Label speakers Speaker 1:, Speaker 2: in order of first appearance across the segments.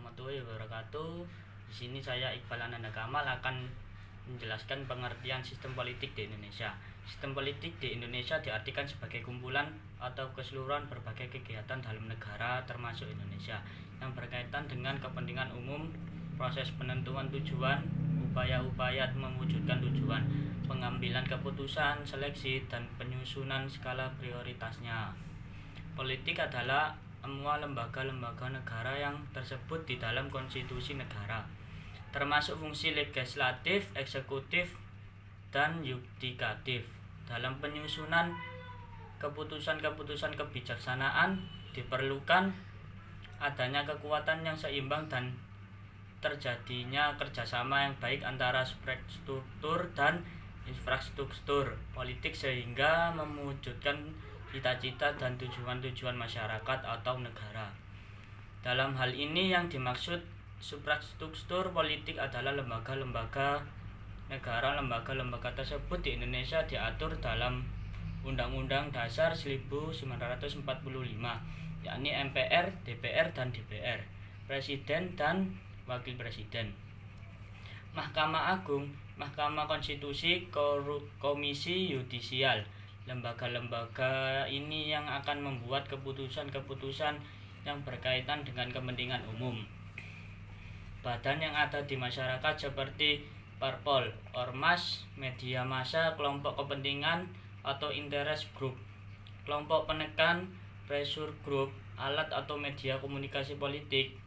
Speaker 1: warahmatullahi wabarakatuh. Di sini saya Iqbal Ananda Kamal akan menjelaskan pengertian sistem politik di Indonesia. Sistem politik di Indonesia diartikan sebagai kumpulan atau keseluruhan berbagai kegiatan dalam negara termasuk Indonesia yang berkaitan dengan kepentingan umum, proses penentuan tujuan, upaya-upaya mewujudkan tujuan, pengambilan keputusan, seleksi, dan penyusunan skala prioritasnya. Politik adalah semua lembaga-lembaga negara yang tersebut di dalam konstitusi negara, termasuk fungsi legislatif, eksekutif, dan yudikatif. Dalam penyusunan keputusan-keputusan kebijaksanaan diperlukan adanya kekuatan yang seimbang dan terjadinya kerjasama yang baik antara struktur dan infrastruktur politik sehingga mewujudkan cita-cita dan tujuan-tujuan masyarakat atau negara. Dalam hal ini yang dimaksud substruktur politik adalah lembaga-lembaga negara. Lembaga-lembaga tersebut di Indonesia diatur dalam Undang-Undang Dasar 1945, yakni MPR, DPR, dan DPR, Presiden dan Wakil Presiden, Mahkamah Agung, Mahkamah Konstitusi, Komisi Yudisial. Lembaga-lembaga ini yang akan membuat keputusan-keputusan yang berkaitan dengan kepentingan umum. Badan yang ada di masyarakat seperti parpol, ormas, media massa, kelompok kepentingan atau interest group, kelompok penekan, pressure group, alat atau media komunikasi politik,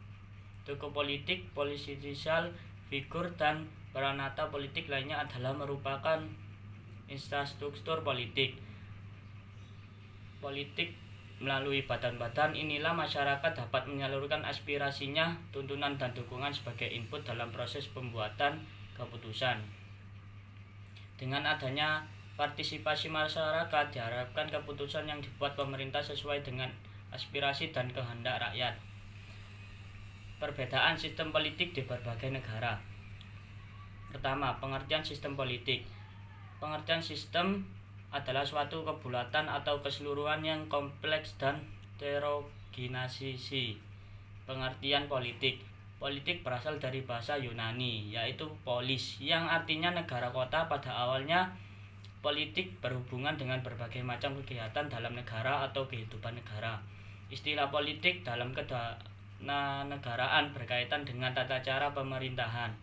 Speaker 1: tokoh politik, political figur, dan peranata politik lainnya adalah merupakan infrastruktur politik. Melalui badan-badan inilah masyarakat dapat menyalurkan aspirasinya, tuntunan, dan dukungan sebagai input dalam proses pembuatan keputusan. Dengan adanya partisipasi masyarakat, diharapkan keputusan yang dibuat pemerintah sesuai dengan aspirasi dan kehendak rakyat. Perbedaan sistem politik di berbagai negara. Pertama, pengertian sistem politik. Pengertian sistem adalah suatu kebulatan atau keseluruhan yang kompleks dan heterogenisasi. Pengertian politik. Politik berasal dari bahasa Yunani, yaitu polis, yang artinya negara kota. Pada awalnya, politik berhubungan dengan berbagai macam kegiatan dalam negara atau kehidupan negara. Istilah politik dalam kenegaraan berkaitan dengan tata cara pemerintahan,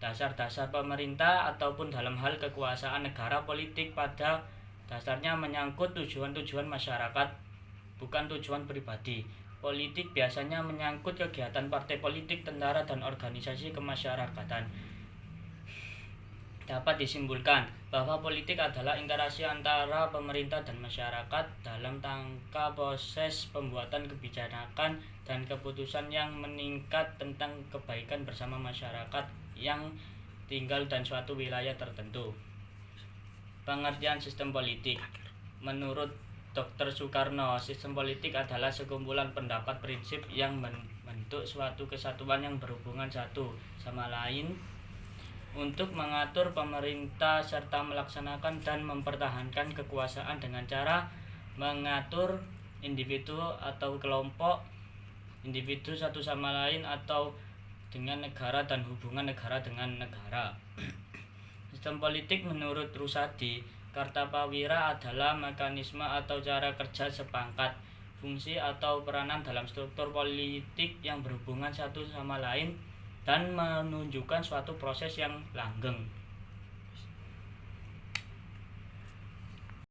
Speaker 1: dasar-dasar pemerintah, ataupun dalam hal kekuasaan negara. Politik pada dasarnya menyangkut tujuan-tujuan masyarakat, bukan tujuan pribadi. Politik biasanya menyangkut kegiatan partai politik, tentara, dan organisasi kemasyarakatan. Dapat disimpulkan bahwa politik adalah interaksi antara pemerintah dan masyarakat dalam rangka proses pembuatan kebijakan dan keputusan yang meningkat tentang kebaikan bersama masyarakat yang tinggal dan suatu wilayah tertentu. Pengertian sistem politik. Menurut Dr. Soekarno, sistem politik adalah sekumpulan pendapat prinsip yang membentuk suatu kesatuan yang berhubungan satu sama lain untuk mengatur pemerintah serta melaksanakan dan mempertahankan kekuasaan dengan cara mengatur individu atau kelompok individu satu sama lain atau dengan negara dan hubungan negara dengan negara. Sistem politik menurut Rusadi Kartapawira adalah mekanisme atau cara kerja seperangkat fungsi atau peranan dalam struktur politik yang berhubungan satu sama lain dan menunjukkan suatu proses yang langgeng.